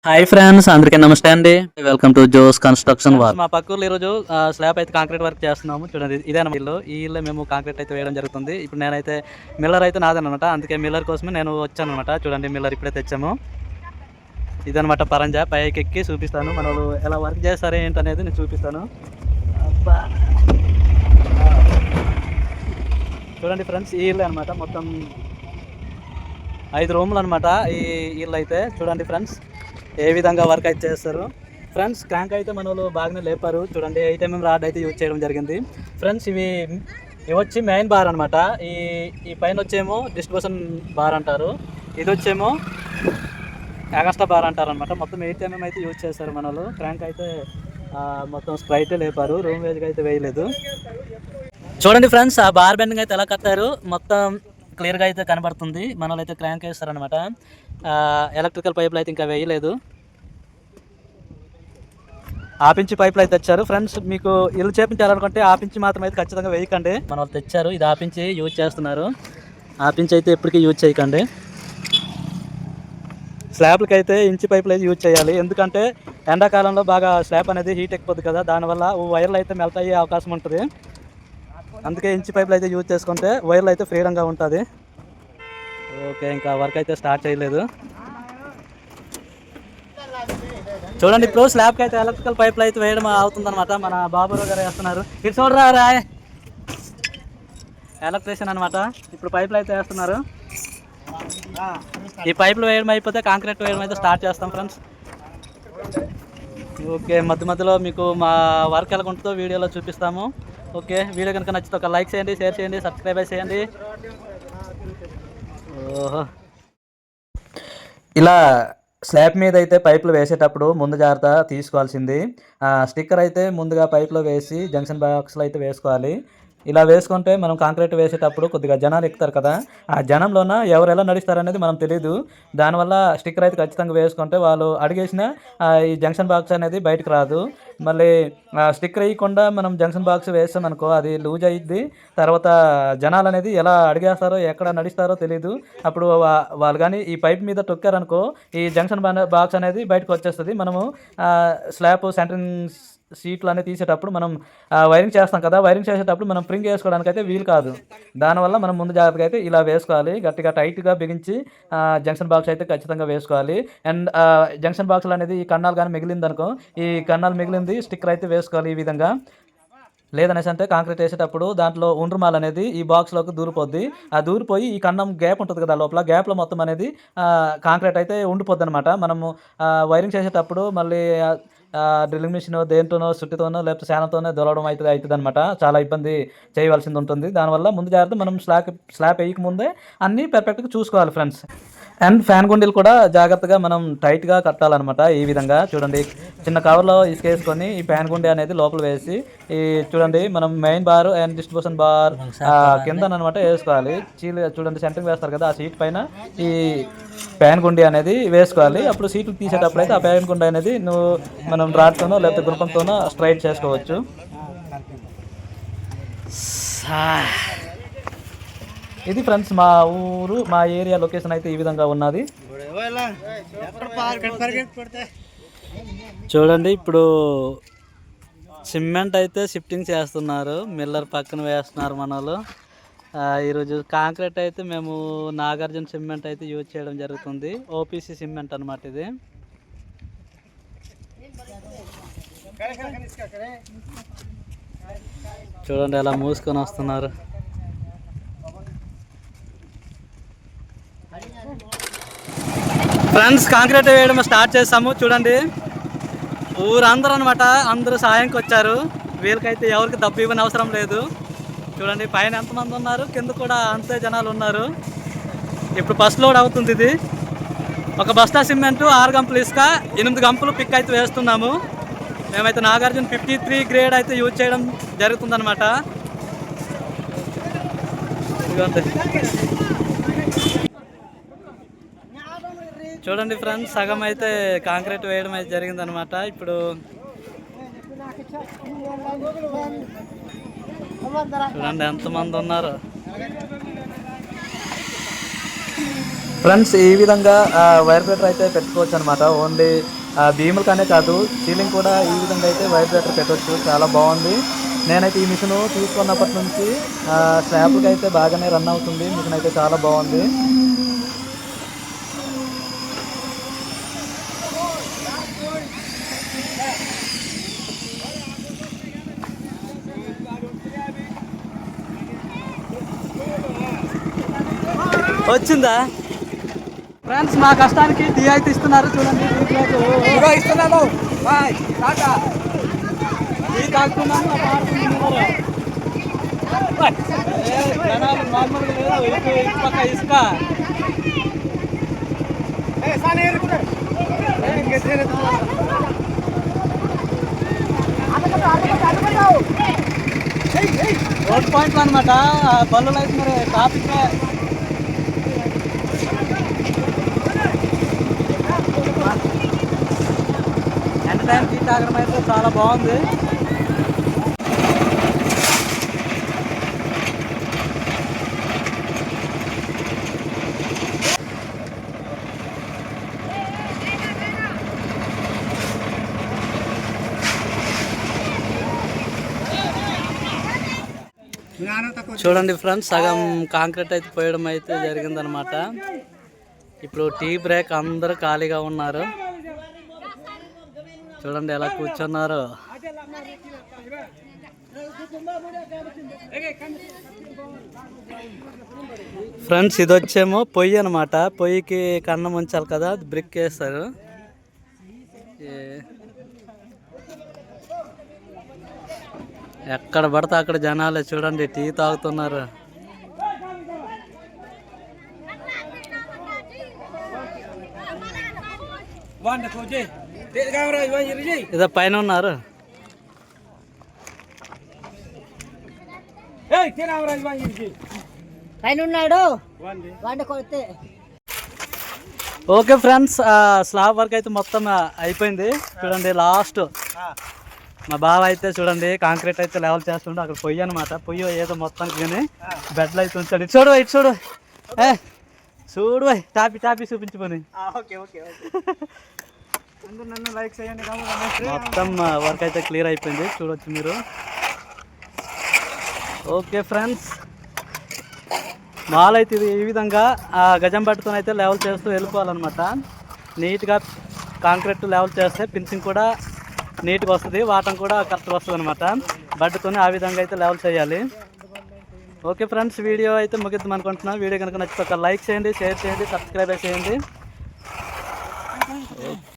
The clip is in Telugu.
హాయ్ ఫ్రెండ్స్, అందరికీ నమస్తే అండి. Welcome to Joe's construction work. మా పక్క ఊర్లో ఈరోజు స్లాబ్ అయితే కాంక్రీట్ వర్క్ చేస్తున్నాము. చూడండి, ఇదేనా ఇల్లు. ఈ ఇల్లు మేము కాంక్రీట్ అయితే వేయడం జరుగుతుంది. ఇప్పుడు నేనైతే మిల్లర్ అయితే నాదనమాట. అందుకే మిల్లర్ కోసమే నేను వచ్చాను అనమాట. చూడండి, మిల్లర్ ఇప్పుడే తెచ్చాము. ఇదనమాట పరంజా. పైకి ఎక్కి చూపిస్తాను. మన వాళ్ళు ఎలా వర్క్ చేస్తారు ఏంటనేది నేను చూపిస్తాను. చూడండి ఫ్రెండ్స్, ఈ ఇల్లు అనమాట. మొత్తం 5 రూములు అనమాట ఈ ఇల్లు అయితే. చూడండి ఫ్రెండ్స్, ఏ విధంగా వర్క్ అయితే చేస్తారు. ఫ్రెండ్స్, క్రాంక్ అయితే మన వాళ్ళు బాగానే లేపారు. చూడండి, 8mm రాడ్ అయితే యూజ్ చేయడం జరిగింది. ఫ్రెండ్స్, ఇవి వచ్చి మెయిన్ బార్ అనమాట. ఈ పైన వచ్చేమో డిస్ట్రిబ్యూషన్ బార్ అంటారు. ఇది వచ్చేమో ఎగస్ట్రా బార్ అంటారు అనమాట. మొత్తం 8mm అయితే యూజ్ చేస్తారు మన వాళ్ళు. క్రాంక్ అయితే మొత్తం స్ప్రైటే లేపారు. రూమ్ వేజ్గా అయితే వేయలేదు. చూడండి ఫ్రెండ్స్, ఆ బార్ బెండింగ్ అయితే ఎలా కట్టారు మొత్తం క్లియర్గా అయితే కనబడుతుంది. మన వాళ్ళు అయితే క్రాంక్ వేస్తారనమాట. ఎలక్ట్రికల్ పైపులు అయితే ఇంకా వేయలేదు. ఆపించి పైపులు అయితే తెచ్చారు. ఫ్రెండ్స్, మీకు ఇల్లు చేపించాలనుకుంటే ఆపించి మాత్రం అయితే ఖచ్చితంగా వేయకండి. మన వాళ్ళు తెచ్చారు, ఇది ఆపించి యూజ్ చేస్తున్నారు. ఆపించి అయితే ఎప్పటికీ యూజ్ చేయకండి. స్లాబ్లకి అయితే ఇంచి పైపులు అయితే యూజ్ చేయాలి. ఎందుకంటే ఎండాకాలంలో బాగా స్లాబ్ అనేది హీట్ ఎక్కిపోద్ది కదా, దానివల్ల వైర్లు అయితే మెల్ట్ అయ్యే అవకాశం ఉంటుంది. అందుకే ఇంచి పైపులు అయితే యూజ్ చేసుకుంటే వైర్లు అయితే ఫ్రీడంగా ఉంటుంది. ఓకే, ఇంకా వర్క్ అయితే స్టార్ట్ చేయలేదు. చూడండి, ఇప్పుడు స్లాబ్కి అయితే ఎలక్ట్రికల్ పైపులు అయితే వేయడం అవుతుందన్నమాట. మన బాబురావు గారు వేస్తున్నారు. ఇటు చూడరా రాయ్, ఎలక్ట్రీషియన్ అనమాట. ఇప్పుడు పైపులు అయితే వేస్తున్నారు. ఈ పైపులు వేయడం అయిపోతే కాంక్రీట్ వేయడం అయితే స్టార్ట్ చేస్తాం ఫ్రెండ్స్. ఓకే, మధ్య మధ్యలో మీకు మా వర్క్ ఎలా ఉంటుందో వీడియోలో చూపిస్తాము. ఓకే, వీడియో కనుక నచ్చితే ఒక లైక్ చేయండి, షేర్ చేయండి, సబ్స్క్రైబ్ చేయండి. ఓహో, ఇలా స్లాబ్ మీద అయితే పైపులు వేసేటప్పుడు ముందు జాగ్రత్త తీసుకోవాల్సింది. స్టిక్కర్ అయితే ముందుగా పైప్లో వేసి జంక్షన్ బాక్స్లో అయితే వేసుకోవాలి. ఇలా వేసుకుంటే మనం కాంక్రీట్ వేసేటప్పుడు కొద్దిగా జనాలు ఎక్కుతారు కదా, ఆ జనంలోన ఎవరు ఎలా నడుస్తారు అనేది మనం తెలియదు. దానివల్ల స్టిక్కర్ అయితే ఖచ్చితంగా వేసుకుంటే వాళ్ళు అడిగేసిన ఈ జంక్షన్ బాక్స్ అనేది బయటకు రాదు. మళ్ళీ స్టిక్కర్ వేయకుండా మనం జంక్షన్ బాక్స్ వేస్తాం అనుకో, అది లూజ్ అయ్యిద్ది. తర్వాత జనాలు అనేది ఎలా అడిగేస్తారో ఎక్కడ నడుస్తారో తెలియదు. అప్పుడు వాళ్ళు కానీ ఈ పైప్ మీద తొక్కారనుకో, ఈ జంక్షన్ బాక్స్ అనేది బయటకు వచ్చేస్తుంది. మనము స్లాబ్ సెంటరింగ్ సీట్లు అనేది తీసేటప్పుడు మనం వైరింగ్ చేస్తాం కదా, వైరింగ్ చేసేటప్పుడు మనం ప్రింగ్ వేసుకోవడానికి అయితే వీలు కాదు. దానివల్ల మనం ముందు జాగ్రత్తగా అయితే ఇలా వేసుకోవాలి. గట్టిగా టైట్గా బిగించి జంక్షన్ బాక్స్ అయితే ఖచ్చితంగా వేసుకోవాలి. అండ్ జంక్షన్ బాక్స్లు అనేది ఈ కన్నాలు కానీ మిగిలింది అనుకో, ఈ కన్నాలు మిగిలింది స్టిక్కర్ అయితే వేసుకోవాలి ఈ విధంగా. లేదనేసి అంటే కాంక్రీట్ వేసేటప్పుడు దాంట్లో ఉండ్రుమాల్ అనేది ఈ బాక్స్లోకి దూరిపోద్ది. ఆ దూరిపోయి ఈ కన్నం గ్యాప్ ఉంటుంది కదా, లోపల గ్యాప్లో మొత్తం అనేది కాంక్రీట్ అయితే ఉండిపోద్ది అనమాట. మనము వైరింగ్ చేసేటప్పుడు మళ్ళీ డ్రిల్లింగ్ మిషన్ దేంతోనో సుట్టితోనో లేకపోతే శానంతోనో దొలవడం అవుతుంది అనమాట. చాలా ఇబ్బంది చేయవలసింది ఉంటుంది. దానివల్ల ముందు జాగ్రత్త మనం స్లాబ్ వేయక ముందే అన్నీ పర్ఫెక్ట్గా చూసుకోవాలి ఫ్రెండ్స్. అండ్ ఫ్యాన్ గుండీలు కూడా జాగ్రత్తగా మనం టైట్గా కట్టాలన్నమాట. ఈ విధంగా చూడండి, చిన్న కవర్లో ఇసుకేసుకొని ఈ ఫ్యాన్ గుండీ అనేది లోపల వేసి ఈ చూడండి మనం main bar and distribution bar కింద అనమాట వేసుకోవాలి. చూడండి సెంటరింగ్ వేస్తారు కదా, ఆ సీట్ పైన ఈ ఫ్యాన్ గుండీ అనేది వేసుకోవాలి. అప్పుడు సీట్లు తీసేటప్పుడు అయితే ఆ ఫ్యాన్ గుండీ అనేది మనం రాడ్తోనో లేకపోతే గుణపంతోనో స్ట్రైట్ చేసుకోవచ్చు. ఇది ఫ్రెండ్స్ మా ఊరు, మా ఏరియా లొకేషన్ అయితే ఈ విధంగా ఉన్నది. చూడండి, ఇప్పుడు సిమెంట్ అయితే షిఫ్టింగ్ చేస్తున్నారు. మిల్లర్ పక్కన వేస్తున్నారు మన వాళ్ళు. ఈరోజు కాంక్రీట్ అయితే మేము నాగార్జున సిమెంట్ అయితే యూజ్ చేయడం జరుగుతుంది. ఓపీసీ సిమెంట్ అనమాట ఇది. చూడండి ఎలా మూసుకొని వస్తున్నారు. ఫ్రెండ్స్, కాంక్రీట్ వేయడం స్టార్ట్ చేస్తాము. చూడండి, ఊరందరూ అనమాట, అందరూ సాయంకి వచ్చారు. వీళ్ళకైతే ఎవరికి డబ్బు ఇవ్వని అవసరం లేదు. చూడండి, పైన ఎంతమంది ఉన్నారు, కింద కూడా అంతే జనాలు ఉన్నారు. ఇప్పుడు ఫస్ట్ లోడ్ అవుతుంది. ఇది ఒక బస్తా సిమెంటు, 6 గంపలు ఇసుక, 8 గంపలు పిక్ అయితే వేస్తున్నాము. మేమైతే నాగార్జున 53 గ్రేడ్ అయితే యూజ్ చేయడం జరుగుతుందన్నమాట. చూడండి ఫ్రెండ్స్, సగం అయితే కాంక్రీట్ వేయడం అయితే జరిగిందనమాట. ఇప్పుడు చూడండి ఎంతమంది ఉన్నారు. ఫ్రెండ్స్ ఈ విధంగా వైబ్రేటర్ అయితే పెట్టుకోవచ్చు అనమాట. ఓన్లీ భీములకనే కాదు, సీలింగ్ కూడా ఈ విధంగా అయితే వైబ్రేటర్ పెట్టవచ్చు. చాలా బాగుంది. నేనైతే ఈ మిషన్ తీసుకున్నప్పటి నుంచి స్లాబ్కి అయితే బాగానే రన్ అవుతుంది. మిషన్ అయితే చాలా బాగుంది. వచ్చిందా ఫ్రెండ్స్? మా కష్టానికి టీ అయితే ఇస్తున్నారు చూడండి. ఇస్తున్నాను టీ తాగుతున్నాను. జనాలు నార్మల్గా లేదు, ఇటు పక్క ఇసుక. రోడ్ పాయింట్లు అనమాట. బళ్ళు అయితే మరి ట్రాఫిక్ టైం టీ తాగడం అయితే చాలా బాగుంది. చూడండి ఫ్రెండ్స్, సగం కాంక్రీట్ అయితే పోయడం అయితే జరిగిందనమాట. ఇప్పుడు టీ బ్రేక్, అందరూ ఖాళీగా ఉన్నారు. చూడండి ఎలా కూర్చున్నారు. ఫ్రెండ్స్ ఇది వచ్చేమో పొయ్యి అనమాట. పొయ్యికి కన్నం ఉంచాలి కదా, బ్రిక్ వేస్తారు. ఎక్కడ పడితే అక్కడ జనాలే చూడండి, టీ తాగుతున్నారు. ఇదో పైన ఉన్నారు. ఓకే ఫ్రెండ్స్, స్లాబ్ వర్క్ అయితే మొత్తం అయిపోయింది. చూడండి లాస్ట్ మా బావ అయితే చూడండి కాంక్రీట్ అయితే లెవెల్ చేస్తుండే. అక్కడ పొయ్యి అనమాట. పొయ్యి ఏదో మొత్తానికి కానీ బెడ్లు అయితే ఉంచాడు. ఇటు చూడు, ఇటు చూడు, చూడు టాపి టాపి చూపించుకొని. మొత్తం వర్క్ అయితే క్లియర్ అయిపోయింది, చూడొచ్చు మీరు. ఓకే ఫ్రెండ్స్, మాల్ అయితే ఇది ఈ విధంగా గజం పట్టుకొని అయితే లెవెల్ చేస్తూ వెళ్ళిపోవాలన్నమాట. నీట్గా కాంక్రీట్ లెవెల్ చేస్తే ఫినిషింగ్ కూడా నీట్గా వస్తుంది, వాటం కూడా కరెక్ట్గా వస్తుంది అనమాట. బట్టుకొని ఆ విధంగా అయితే లెవెల్ చేయాలి. ఓకే ఫ్రెండ్స్, వీడియో అయితే ముగిద్దాం అనుకుంటున్నాను. వీడియో కనుక నచ్చితే ఒక లైక్ చేయండి, షేర్ చేయండి, సబ్స్క్రైబ్ చేయండి.